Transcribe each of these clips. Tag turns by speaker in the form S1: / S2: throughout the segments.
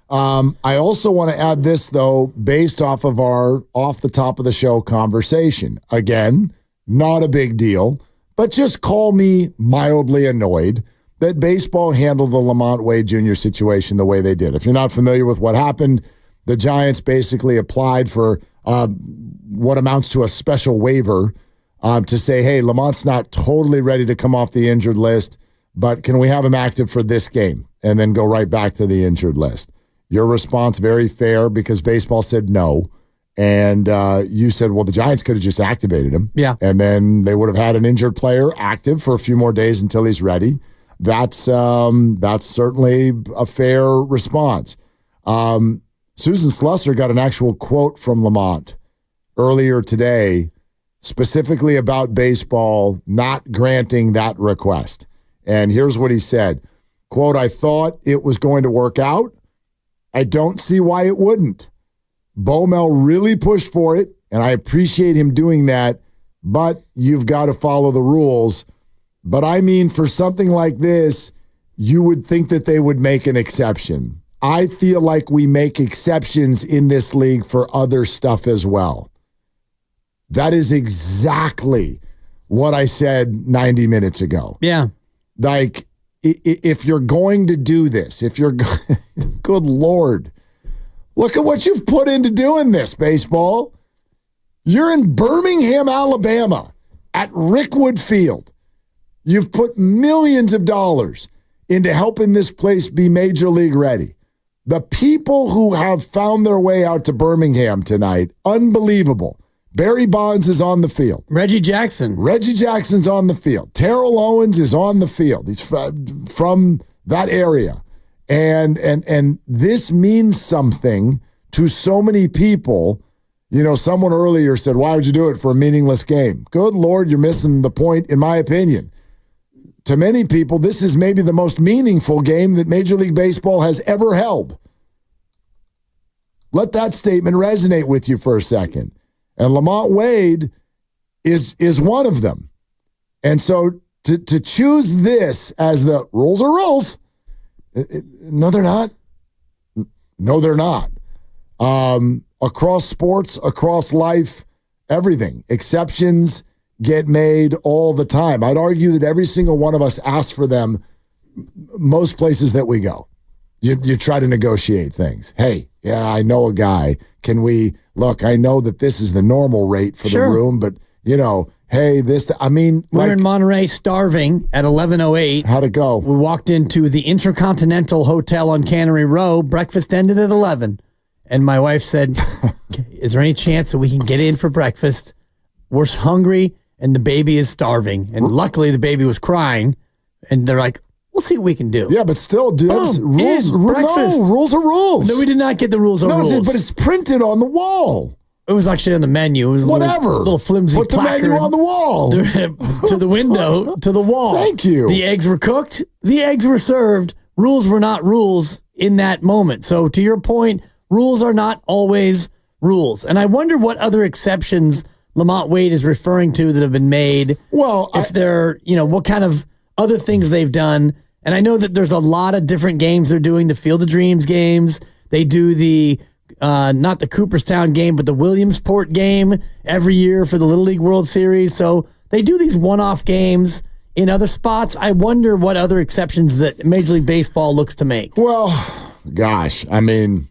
S1: I also want to add this, though, based off of our off the top of the show conversation. Again, not a big deal, but just call me mildly annoyed that baseball handled the LaMonte Wade Jr. situation the way they did. If you're not familiar with what happened, the Giants basically applied for what amounts to a special waiver to say, hey, Lamonte's not totally ready to come off the injured list, but can we have him active for this game and then go right back to the injured list? Your response, very fair, because baseball said no. And you said, well, the Giants could have just activated him.
S2: Yeah.
S1: And then they would have had an injured player active for a few more days until he's ready. That's certainly a fair response. Susan Slusser got an actual quote from Lamonte earlier today, specifically about baseball not granting that request. And here's what he said, quote, I thought it was going to work out. I don't see why it wouldn't. Baumel really pushed for it, and I appreciate him doing that, but you've got to follow the rules. But I mean, for something like this, you would think that they would make an exception. I feel like we make exceptions in this league for other stuff as well. That is exactly what I said 90 minutes ago.
S2: Yeah.
S1: Like, if you're going to do this, if you're good Lord, look at what you've put into doing this, baseball. You're in Birmingham, Alabama at Rickwood Field. You've put millions of dollars into helping this place be major league ready. The people who have found their way out to Birmingham tonight, unbelievable. Barry Bonds is on the field.
S2: Reggie Jackson's on the field. Terrell Owens is on the field. He's from that area. And this means something to so many people. You know, someone earlier said, why would you do it for a meaningless game? Good Lord, you're missing the point, in my opinion. To many people, this is maybe the most meaningful game that Major League Baseball has ever held. Let that statement resonate with you for a second. And LaMonte Wade is one of them. And so to choose this as the rules are rules, no, they're not. No, they're not. Across sports, across life, everything. Exceptions get made all the time. I'd argue that every single one of us asks for them most places that we go. You try to negotiate things. Hey, yeah, I know a guy. Can we, look, I know that this is the normal rate for the room, but, you know, hey, we're in Monterey starving at 11:08.
S1: How'd it go?
S2: We walked into the Intercontinental Hotel on Cannery Row. Breakfast ended at 11. And my wife said, is there any chance that we can get in for breakfast? We're hungry and the baby is starving. And luckily the baby was crying. And they're like, we'll see what we can do.
S1: Yeah, but still, Dibs, rules are rules.
S2: No, we did not get the rules. Rules.
S1: But it's printed on the wall.
S2: It was actually on the menu. It was little flimsy
S1: Put the menu on the wall.
S2: To the window, to the wall.
S1: Thank you.
S2: The eggs were cooked. The eggs were served. Rules were not rules in that moment. So to your point, rules are not always rules. And I wonder what other exceptions LaMonte Wade is referring to that have been made.
S1: Well,
S2: if they're, what kind of other things they've done. And I know that there's a lot of different games they're doing. The Field of Dreams games. They do the, not the Cooperstown game, but the Williamsport game every year for the Little League World Series. So they do these one-off games in other spots. I wonder what other exceptions that Major League Baseball looks to make.
S1: Well, gosh, I mean,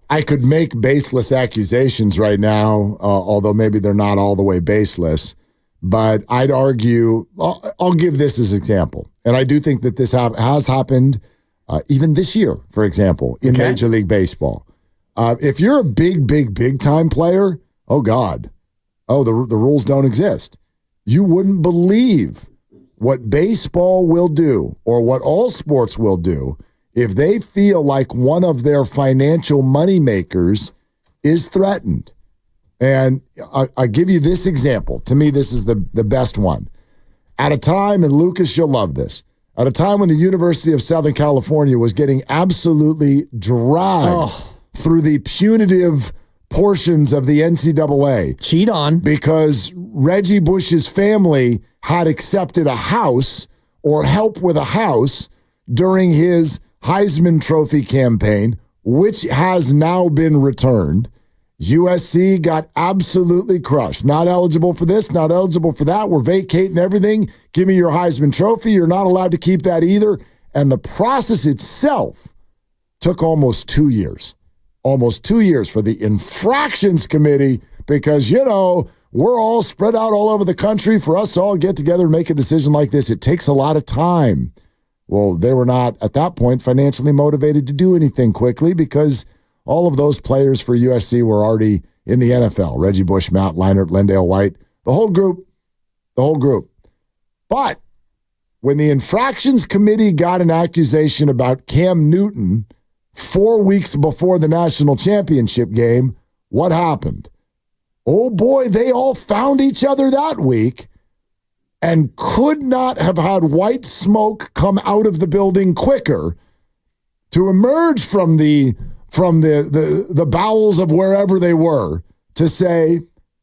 S1: I could make baseless accusations right now, although maybe they're not all the way baseless. But I'd argue, I'll give this as an example. And I do think that this has happened even this year, for example, in Major League Baseball. If you're a big time player, oh, God. Oh, the rules don't exist. You wouldn't believe what baseball will do or what all sports will do if they feel like one of their financial moneymakers is threatened. And I'll give you this example. To me, this is the best one. At a time, and Lucas, you'll love this, at a time when the University of Southern California was getting absolutely dragged through the punitive portions of the NCAA.
S2: Cheat on.
S1: Because Reggie Bush's family had accepted a house or help with a house during his Heisman Trophy campaign. which has now been returned. USC got absolutely crushed. Not eligible for this, not eligible for that. We're vacating everything. Give me your Heisman Trophy. You're not allowed to keep that either. And the process itself took almost 2 years. Almost 2 years for the infractions committee because, we're all spread out all over the country. For us to all get together and make a decision like this, it takes a lot of time. Well, they were not, at that point, financially motivated to do anything quickly because all of those players for USC were already in the NFL. Reggie Bush, Matt Leinart, Lendale White, the whole group. But when the infractions committee got an accusation about Cam Newton 4 weeks before the national championship game, what happened? Oh boy, they all found each other that week and could not have had white smoke come out of the building quicker to emerge from the bowels of wherever they were to say,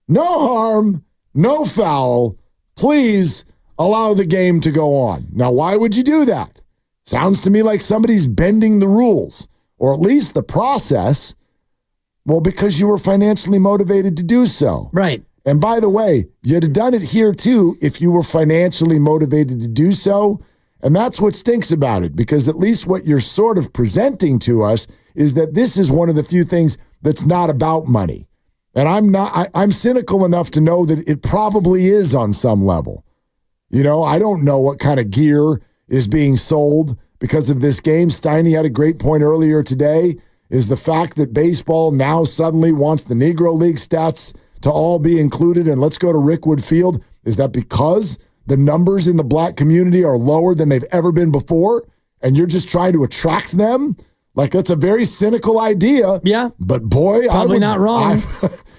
S1: no harm, no foul, please allow the game to go on. Now, why would you do that? Sounds to me like somebody's bending the rules, or at least the process. Well, because you were financially motivated to do so.
S3: Right.
S1: And by the way, you'd have done it here too if you were financially motivated to do so. And that's what stinks about it, because at least what you're sort of presenting to us is that this is one of the few things that's not about money. And I'm cynical enough to know that it probably is on some level. I don't know what kind of gear is being sold because of this game. Steiny had a great point earlier today, is the fact that baseball now suddenly wants the Negro League stats to all be included, and let's go to Rickwood Field. Is that because the numbers in the black community are lower than they've ever been before, and you're just trying to attract them? Like, that's a very cynical idea.
S3: Yeah.
S1: But boy,
S3: probably not wrong.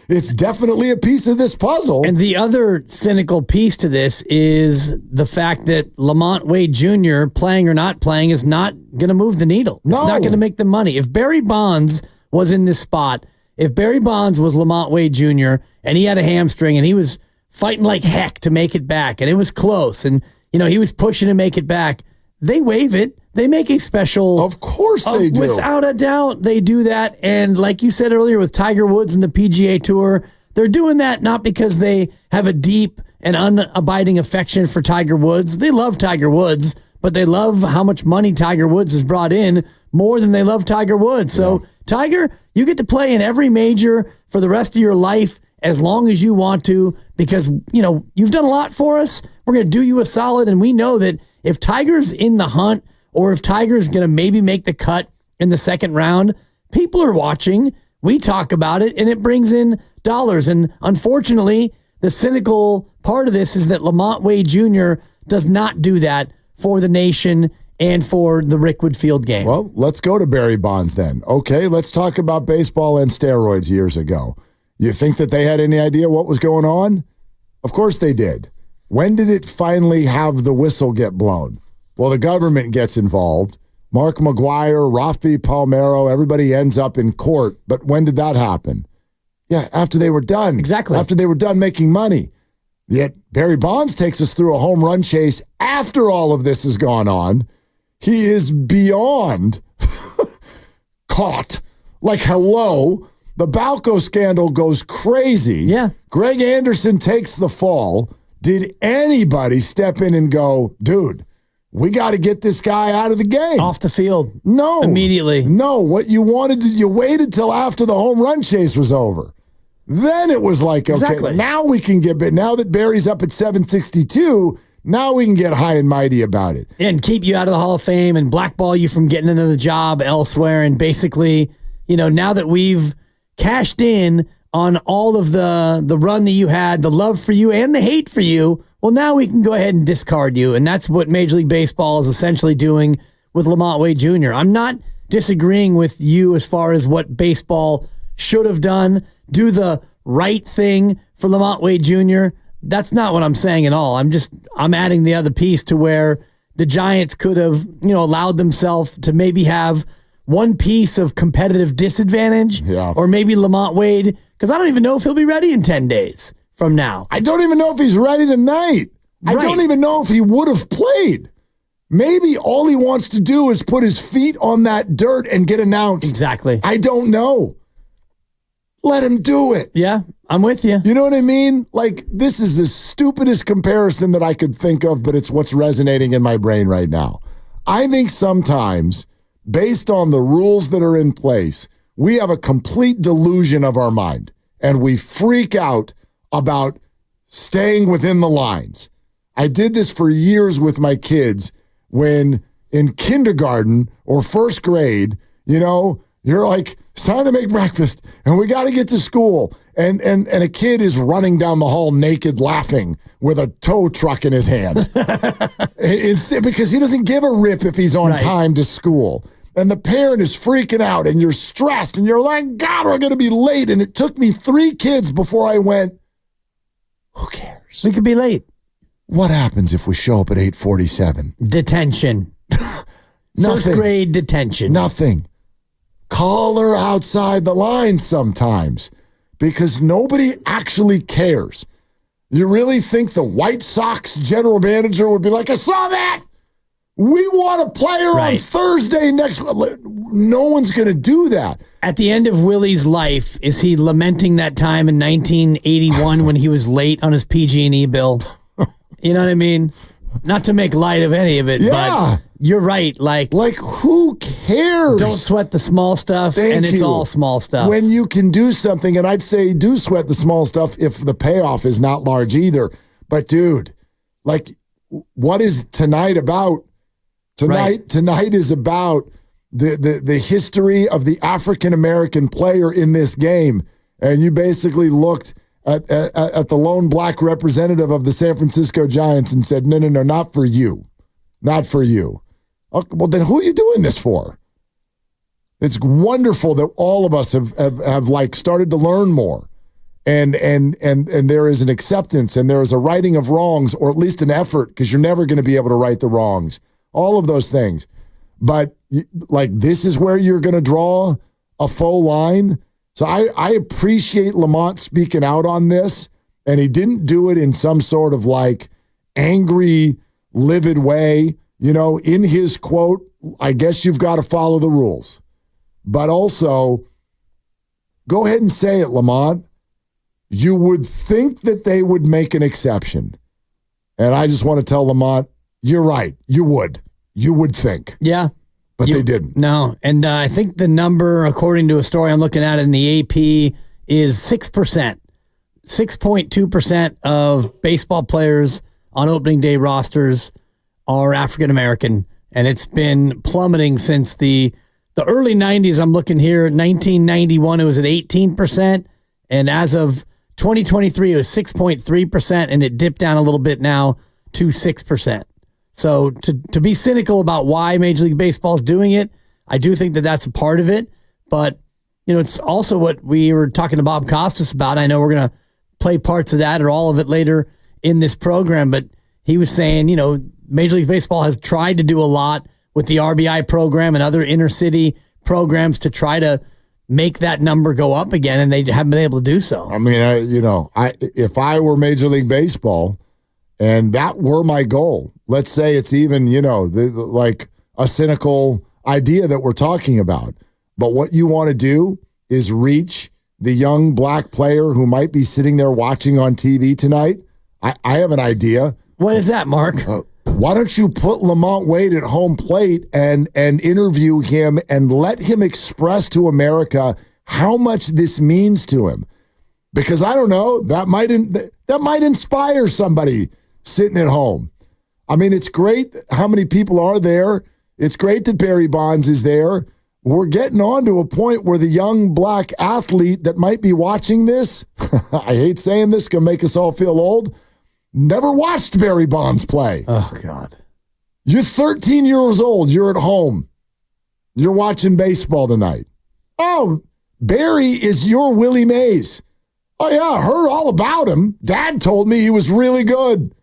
S1: It's definitely a piece of this puzzle.
S3: And the other cynical piece to this is the fact that LaMonte Wade Jr., playing or not playing, is not going to move the needle.
S1: No.
S3: It's not going to make the money. If Barry Bonds was in this spot, if Barry Bonds was LaMonte Wade Jr. and he had a hamstring and he was fighting like heck to make it back and it was close and, he was pushing to make it back, they waive it. They make a special.
S1: Of course they do.
S3: Without a doubt, they do that. And like you said earlier with Tiger Woods and the PGA Tour, they're doing that not because they have a deep and unabiding affection for Tiger Woods. They love Tiger Woods, but they love how much money Tiger Woods has brought in more than they love Tiger Woods. So, Tiger, you get to play in every major for the rest of your life as long as you want to because, you've done a lot for us. We're going to do you a solid. And we know that if Tiger's in the hunt, or if Tiger's going to maybe make the cut in the second round, people are watching. We talk about it, and it brings in dollars. And unfortunately, the cynical part of this is that LaMonte Wade Jr. does not do that for the nation and for the Rickwood Field game.
S1: Well, let's go to Barry Bonds then. Okay, let's talk about baseball and steroids years ago. You think that they had any idea what was going on? Of course they did. When did it finally have the whistle get blown? Well, the government gets involved. Mark McGuire, Rafi Palmeiro, everybody ends up in court. But when did that happen? Yeah, after they were done.
S3: Exactly.
S1: After they were done making money. Yet Barry Bonds takes us through a home run chase after all of this has gone on. He is beyond caught. Like, hello. The Balco scandal goes crazy.
S3: Yeah.
S1: Greg Anderson takes the fall. Did anybody step in and go, dude, we got to get this guy out of the game?
S3: Off the field.
S1: No.
S3: Immediately.
S1: No. What you wanted to, you waited till after the home run chase was over. Then it was like, okay,
S3: Exactly.
S1: Now we can get, now that Barry's up at 762, now we can get high and mighty about it.
S3: And keep you out of the Hall of Fame and blackball you from getting another job elsewhere. And basically, now that we've cashed in on all of the run that you had, the love for you and the hate for you, well, now we can go ahead and discard you. And that's what Major League Baseball is essentially doing with LaMonte Wade Jr. I'm not disagreeing with you as far as what baseball should have done. Do the right thing for LaMonte Wade Jr. That's not what I'm saying at all. I'm adding the other piece to where the Giants could have, allowed themselves to maybe have one piece of competitive disadvantage, or maybe LaMonte Wade, because I don't even know if he'll be ready in 10 days from now.
S1: I don't even know if he's ready tonight.
S3: Right.
S1: I don't even know if he would have played.
S2: Maybe all he wants to do is put his feet on that dirt and get announced.
S3: Exactly.
S2: I don't know. Let him do it.
S3: Yeah, I'm with you.
S2: You know what I mean? Like, this is the stupidest comparison that I could think of, but it's what's resonating in my brain right now. I think sometimes, based on the rules that are in place, we have a complete delusion of our mind, and we freak out about staying within the lines. I did this for years with my kids when in kindergarten or first grade, you're like, it's time to make breakfast and we got to get to school. And a kid is running down the hall naked laughing with a tow truck in his hand. Instead, because he doesn't give a rip if he's on time to school. And the parent is freaking out and you're stressed and you're like, God, we're going to be late. And it took me 3 kids before I went, who cares?
S3: We could be late.
S2: What happens if we show up at 8:47?
S3: Detention. First grade detention.
S2: Nothing. Call her outside the line sometimes because nobody actually cares. You really think the White Sox general manager would be like, I saw that. We want a player on Thursday next week. No one's going to do that.
S3: At the end of Willie's life, is he lamenting that time in 1981 when he was late on his PG&E bill? You know what I mean? Not to make light of any of it, but you're right. Like
S2: who cares?
S3: Don't sweat the small stuff, it's all small stuff.
S2: When you can do something, and I'd say do sweat the small stuff if the payoff is not large either. But dude, what is tonight about? Tonight is about the history of the African-American player in this game. And you basically looked at the lone black representative of the San Francisco Giants and said, no, not for you. Not for you. Okay, well, then who are you doing this for? It's wonderful that all of us have started to learn more. And there is an acceptance and there is a righting of wrongs, or at least an effort, because you're never going to be able to right the wrongs. All of those things. But this is where you're going to draw a faux line. So I appreciate LaMonte speaking out on this, and he didn't do it in some sort of angry, livid way. In his quote, I guess you've got to follow the rules. But also, go ahead and say it, LaMonte. You would think that they would make an exception. And I just want to tell LaMonte, you're right. You would. You would think. Yeah. But they didn't.
S3: No. And I think the number, according to a story I'm looking at in the AP, is 6%. 6.2% of baseball players on opening day rosters are African American. And it's been plummeting since the early 90s. I'm looking here. 1991, it was at 18%. And as of 2023, it was 6.3%. And it dipped down a little bit now to 6%. So to be cynical about why Major League Baseball is doing it, I do think that that's a part of it. But, it's also what we were talking to Bob Costas about. I know we're going to play parts of that or all of it later in this program. But he was saying, Major League Baseball has tried to do a lot with the RBI program and other inner city programs to try to make that number go up again, and they haven't been able to do so.
S2: I mean, if I were Major League Baseball and that were my goal, let's say it's even, a cynical idea that we're talking about. But what you want to do is reach the young black player who might be sitting there watching on TV tonight. I have an idea.
S3: What is that, Mark?
S2: Why don't you put LaMonte Wade at home plate and interview him and let him express to America how much this means to him? Because I don't know, that might inspire somebody sitting at home. I mean, it's great how many people are there. It's great that Barry Bonds is there. We're getting on to a point where the young black athlete that might be watching this, I hate saying this, can make us all feel old, never watched Barry Bonds play.
S3: Oh, God.
S2: You're 13 years old. You're at home. You're watching baseball tonight. Oh, Barry is your Willie Mays. Oh, yeah, I heard all about him. Dad told me he was really good.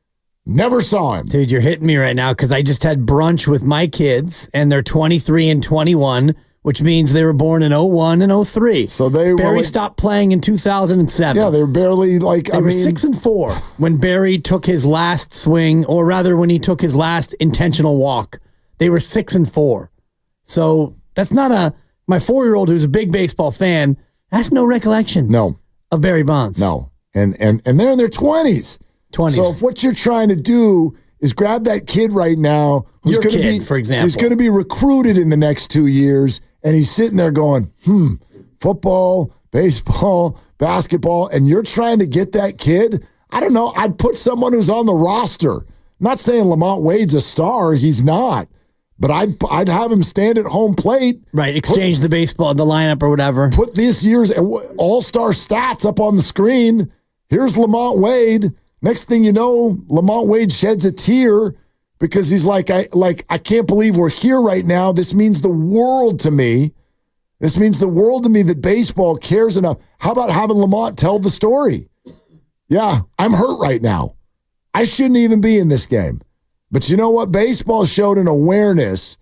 S2: Never saw him.
S3: Dude, you're hitting me right now because I just had brunch with my kids, and they're 23 and 21. which means they were born in 01 and 03.
S2: So Barry
S3: stopped playing in 2007.
S2: Yeah, they were barely like,
S3: They were 6-4 when Barry took his last swing, or rather when he took his last intentional walk. They were 6-4. So that's not my 4-year-old who's a big baseball fan has no recollection of Barry Bonds.
S2: No. And they're in their 20s. So if what you're trying to do is grab that kid right now who's going to be,
S3: for example,
S2: is going to be recruited in the next 2 years, and he's sitting there going, football, baseball, basketball, and you're trying to get that kid, I don't know, I'd put someone who's on the roster. I'm not saying LaMonte Wade's a star. He's not. But I'd have him stand at home plate.
S3: Right, exchange the baseball, the lineup or whatever.
S2: Put this year's all-star stats up on the screen. Here's LaMonte Wade. Next thing you know, LaMonte Wade sheds a tear because he's like, I can't believe we're here right now. This means the world to me. This means the world to me that baseball cares enough. How about having Lamont tell the story? Yeah, I'm hurt right now. I shouldn't even be in this game. But you know what? Baseball showed an awareness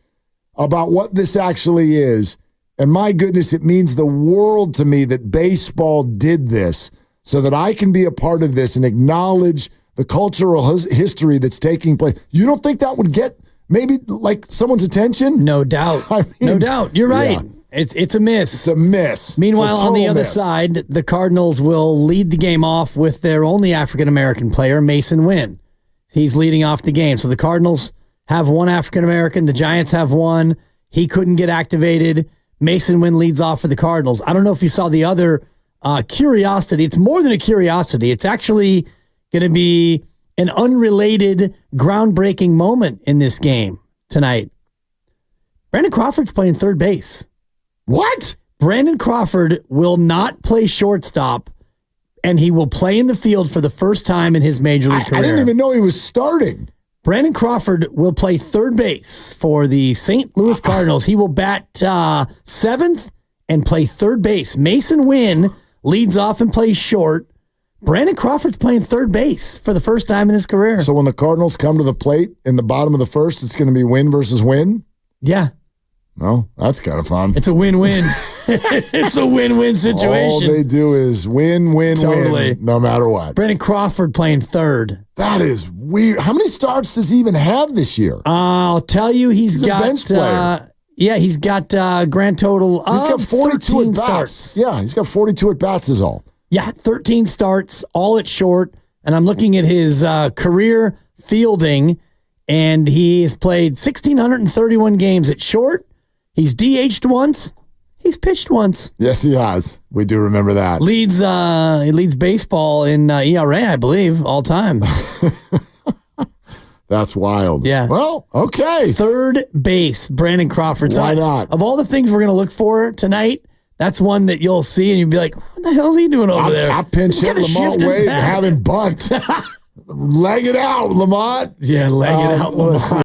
S2: about what this actually is. And my goodness, it means the world to me that baseball did this so that I can be a part of this and acknowledge the cultural history that's taking place. You don't think that would get maybe like someone's attention?
S3: No doubt. No doubt. You're right. Yeah. It's a miss.
S2: It's a miss.
S3: Meanwhile, on the other side, the Cardinals will lead the game off with their only African-American player, Mason Wynn. He's leading off the game. So the Cardinals have one African-American. The Giants have one. He couldn't get activated. Mason Wynn leads off for the Cardinals. I don't know if you saw the other curiosity. It's more than a curiosity. It's actually going to be an unrelated, groundbreaking moment in this game tonight. Brandon Crawford's playing third base.
S2: What?
S3: Brandon Crawford will not play shortstop, and he will play in the field for the first time in his major league career.
S2: I didn't even know he was starting.
S3: Brandon Crawford will play third base for the St. Louis Cardinals. He will bat seventh and play third base. Mason Wynn leads off and plays short. Brandon Crawford's playing third base for the first time in his career.
S2: So when the Cardinals come to the plate in the bottom of the first, it's going to be Wynn versus Wynn?
S3: Yeah.
S2: Well, that's kind of fun.
S3: It's a win-win. It's a win-win situation.
S2: All they do is win, no matter what.
S3: Brandon Crawford playing third.
S2: That is weird. How many starts does he even have this year?
S3: I'll tell you, he's got a bench player. He's got a grand total of 42 at bats. Starts.
S2: Yeah, he's got 42 at bats is all.
S3: Yeah, 13 starts, all at short. And I'm looking at his career fielding, and he has played 1,631 games at short. He's DH'd once. He's pitched once.
S2: Yes, he has. We do remember that.
S3: He leads baseball in ERA, I believe, all time.
S2: That's wild.
S3: Yeah.
S2: Well, okay.
S3: Third base, Brandon Crawford.
S2: Why not?
S3: Of all the things we're going to look for tonight, that's one that you'll see and you'll be like, what the hell is he doing over there?
S2: I pinch hit LaMonte Wade and have him bunt. Leg it out, Lamont.
S3: Yeah, leg it out, Lamont.